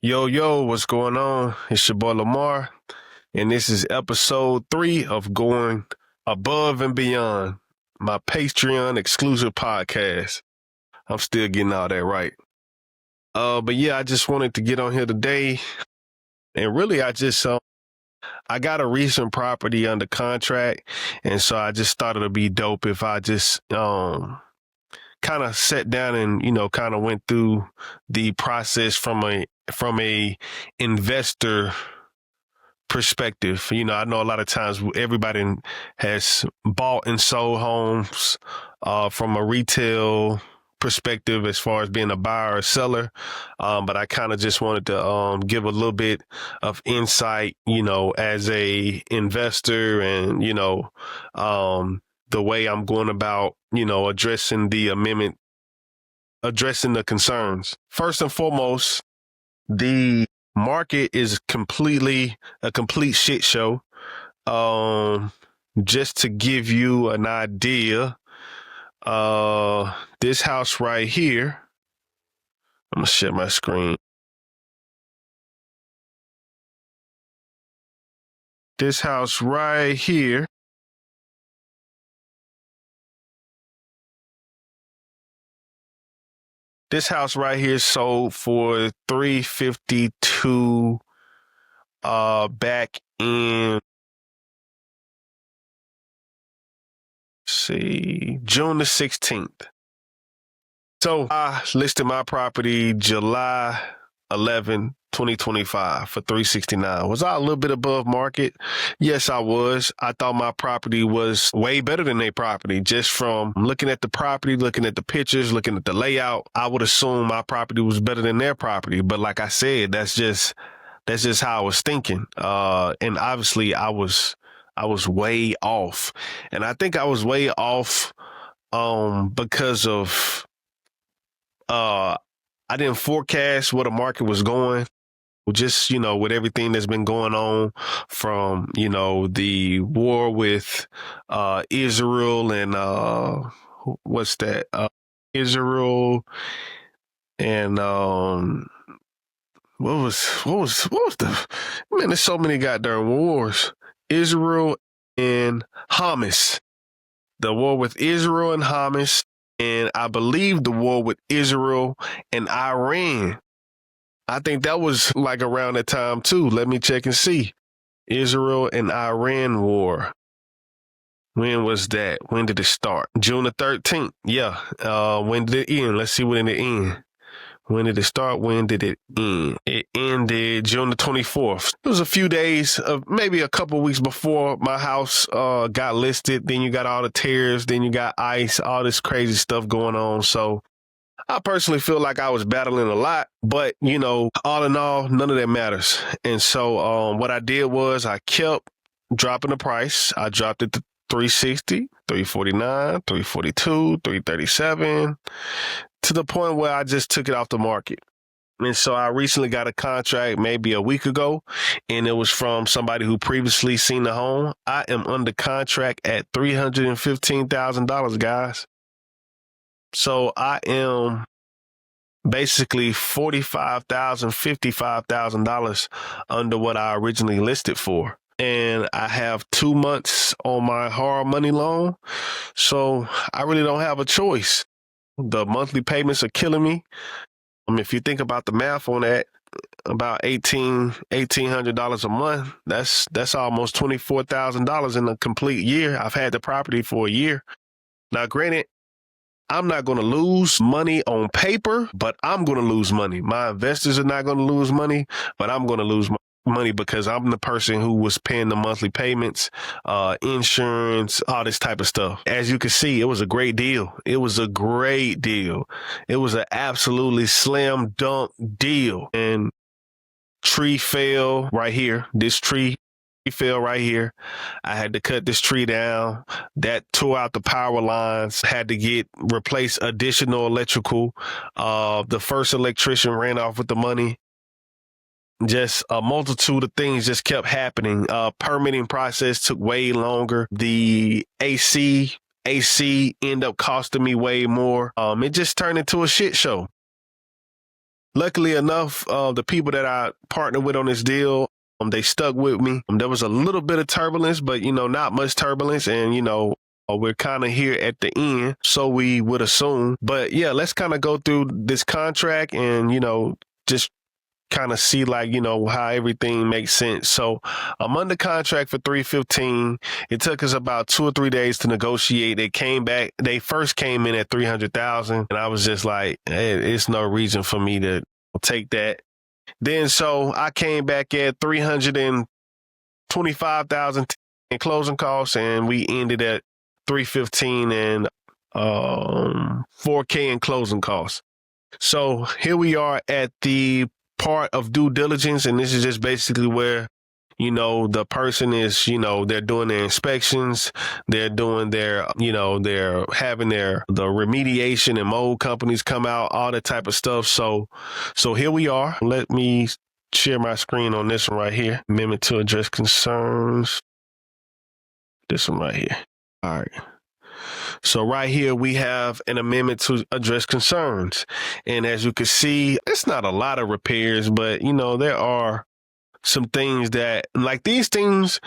Yo, yo, what's going on? It's your boy Lamar, and this is episode 3 of Going Above and Beyond, my Patreon exclusive podcast. I'm still getting all that right. But yeah, I just wanted to get on here today, and really, I got a recent property under contract, and so I just thought it'd be dope if I just kind of sat down and kind of went through the process from a investor perspective. I know a lot of times everybody has bought and sold homes from a retail perspective as far as being a buyer or seller. But I kind of just wanted to give a little bit of insight, as a investor and, the way I'm going about, addressing the amendment, addressing the concerns. First and foremost, the market is a complete shit show. Just to give you an idea, this house right here, I'm gonna share my screen. This house right here sold for $352 back in June the 16th. So I listed my property July 11, 2025 for $369. Was I a little bit above market? Yes, I was. I thought my property was way better than their property. Just from looking at the property, looking at the pictures, looking at the layout, I would assume my property was better than their property. But like I said, that's just how I was thinking. And obviously I was way off. And I think I was way off because of I didn't forecast where the market was going. Just, with everything that's been going on from, the war with Israel and what's that? Israel and what was the man, there's so many goddamn wars. Israel and Hamas. The war with Israel and Hamas, and I believe the war with Israel and Iran. I think that was like around that time too. Let me check and see. Israel and Iran war. When was that? When did it start? June the 13th. Yeah. When did it end? Let's see when did it end. When did it start? When did it end? It ended June the 24th. It was a few days, maybe a couple of weeks before my house got listed. Then you got all the tears. Then you got ICE, all this crazy stuff going on. So I personally feel like I was battling a lot, but all in all, none of that matters. And so what I did was I kept dropping the price. I dropped it to 360, 349, 342, 337, to the point where I just took it off the market. And so I recently got a contract maybe a week ago, and it was from somebody who previously seen the home. I am under contract at $315,000, guys. So I am basically $45,000, $55,000 under what I originally listed for. And I have 2 months on my hard money loan. So I really don't have a choice. The monthly payments are killing me. If you think about the math on that, about $1,800 a month, that's almost $24,000 in a complete year. I've had the property for a year. Now, granted, I'm not going to lose money on paper, but I'm going to lose money. My investors are not going to lose money, but I'm going to lose money because I'm the person who was paying the monthly payments, insurance, all this type of stuff. As you can see, it was a great deal. It was a great deal. It was an absolutely slam dunk deal. And tree fell right here. This tree fell right here. I had to cut this tree down. That tore out the power lines. Had to replace additional electrical. The first electrician ran off with the money. Just a multitude of things just kept happening. Permitting process took way longer. The AC ended up costing me way more. It just turned into a shit show. luckily enough, the people that I partnered with on this deal, they stuck with me. There was a little bit of turbulence, but, not much turbulence. And, we're kind of here at the end, so we would assume. But yeah, let's kind of go through this contract and, just kind of see how everything makes sense. So I'm under contract for $315. It took us about 2 or 3 days to negotiate. They first came in at $300,000, and I was just like, hey, it's no reason for me to take that. Then so I came back at $325,000 in closing costs, and we ended at $315 and $4K in closing costs. So here we are at the part of due diligence, and this is just basically where the person is, they're doing their inspections, they're doing their, they're having the remediation and mold companies come out, all that type of stuff. So here we are. Let me share my screen on this one right here. Amendment to address concerns. This one right here. All right. So right here, we have an amendment to address concerns. And as you can see, it's not a lot of repairs, but, there are some things that, like these things,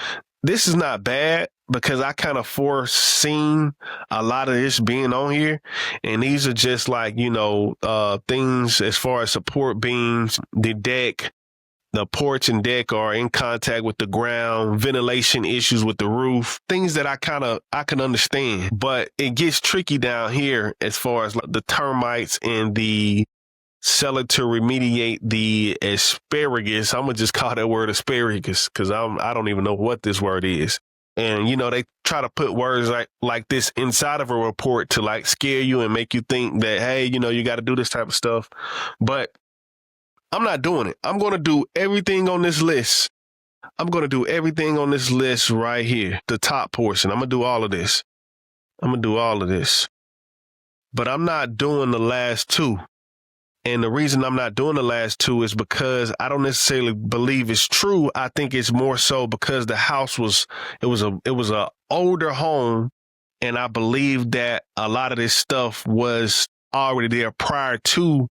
this is not bad because I kind of foreseen a lot of this being on here. And these are just like, things as far as support beams, the deck, the porch and deck are in contact with the ground, ventilation issues with the roof, things that I can understand. But it gets tricky down here as far as like the termites and the seller to remediate the asparagus. I'm going to just call that word asparagus because I don't even know what this word is. And, they try to put words like this inside of a report to like scare you and make you think that, hey, you got to do this type of stuff. But I'm not doing it. I'm going to do everything on this list. I'm going to do everything on this list right here, the top portion. I'm going to do all of this. But I'm not doing the last two. And the reason I'm not doing the last two is because I don't necessarily believe it's true. I think it's more so because the house was a older home. And I believe that a lot of this stuff was already there prior to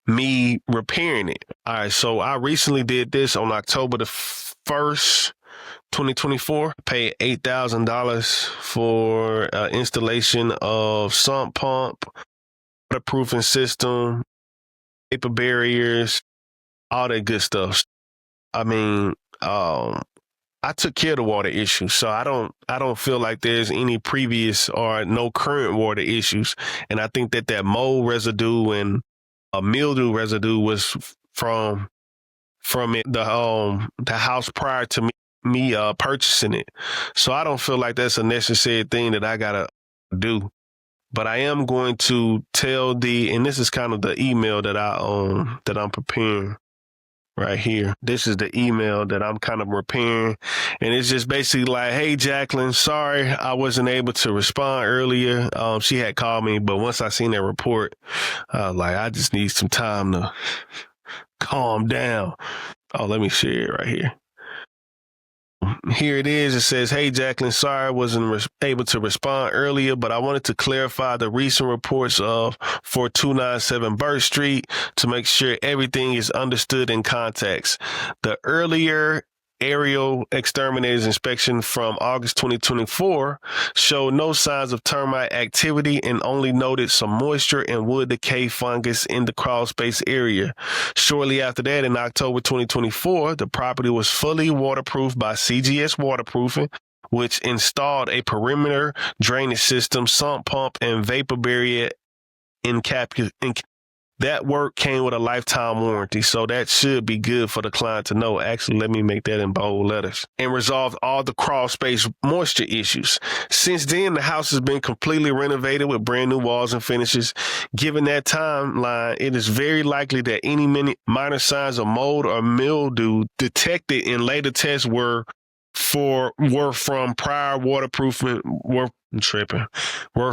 me repairing it. All right, so I recently did this on October the 1st, 2024. Paid $8,000 for installation of sump pump, waterproofing system, paper barriers, all that good stuff. I mean, I took care of the water issue, so I don't feel like there's any previous or no current water issues. And I think that mold residue and mildew residue was from the house prior to me purchasing it. So I don't feel like that's a necessary thing that I gotta do. But I am going to tell and this is kind of the email that I'm preparing right here. This is the email that I'm kind of preparing. And it's just basically like, hey, Jacqueline, sorry I wasn't able to respond earlier. She had called me, but once I seen that report, I just need some time to calm down. Oh, let me share it right here. Here it is. It says, hey, Jacqueline, sorry I wasn't able to respond earlier, but I wanted to clarify the recent reports of 4297 Birch Street to make sure everything is understood in context. The earlier aerial exterminators inspection from August 2024 showed no signs of termite activity and only noted some moisture and wood decay fungus in the crawl space area. Shortly after that, in October 2024, the property was fully waterproofed by CGS Waterproofing, which installed a perimeter drainage system, sump pump, and vapor barrier that work came with a lifetime warranty, so that should be good for the client to know. Actually, let me make that in bold letters. And resolved all the crawl space moisture issues. Since then, the house has been completely renovated with brand new walls and finishes. Given that timeline, it is very likely that any minor signs of mold or mildew detected in later tests were from prior waterproofing, were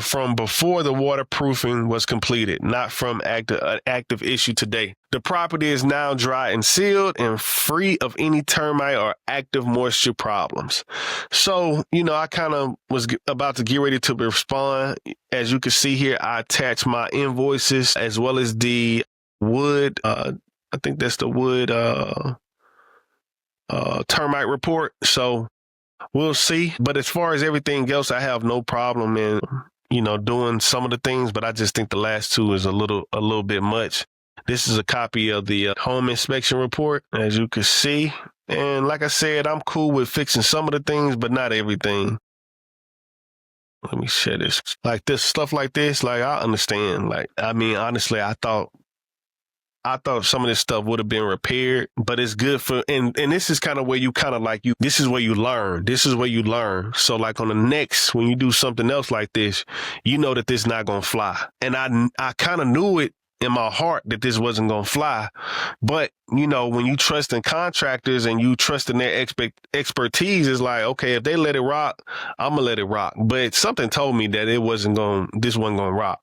from before the waterproofing was completed, not from active issue today. The property is now dry and sealed and free of any termite or active moisture problems. So, I kind of was about to get ready to respond. As you can see here, I attached my invoices as well as the wood I think that's the wood termite report. So we'll see. But as far as everything else, I have no problem in, doing some of the things, but I just think the last two is a little bit much. This is a copy of the home inspection report, as you can see. And like I said, I'm cool with fixing some of the things, but not everything. Let me share this. Like this stuff like this, like I understand. Like, I mean, honestly, I thought some of this stuff would have been repaired, but it's good for, and this is kind of where you kind of like this is where you learn. This is where you learn. So like on the next, when you do something else like this, you know that this not going to fly. And I kind of knew it in my heart that this wasn't going to fly. But, when you trust in contractors and you trust in their expertise, it's like, okay, if they let it rock, I'm going to let it rock. But something told me that this wasn't going to rock.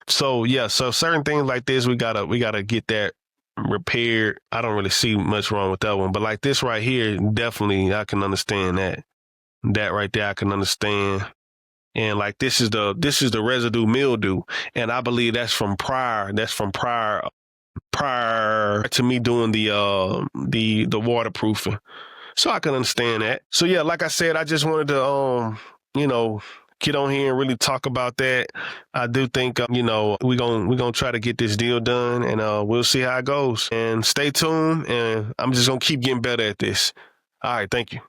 So yeah, so certain things like this, we gotta get that repaired. I don't really see much wrong with that one, but like this right here, definitely I can understand that. That right there, I can understand. And like this is the residue mildew, and I believe that's from prior. That's from prior to me doing the waterproofing. So I can understand that. So yeah, like I said, I just wanted to get on here and really talk about that. I do think, we're gonna try to get this deal done, and we'll see how it goes. And stay tuned, and I'm just gonna keep getting better at this. All right, thank you.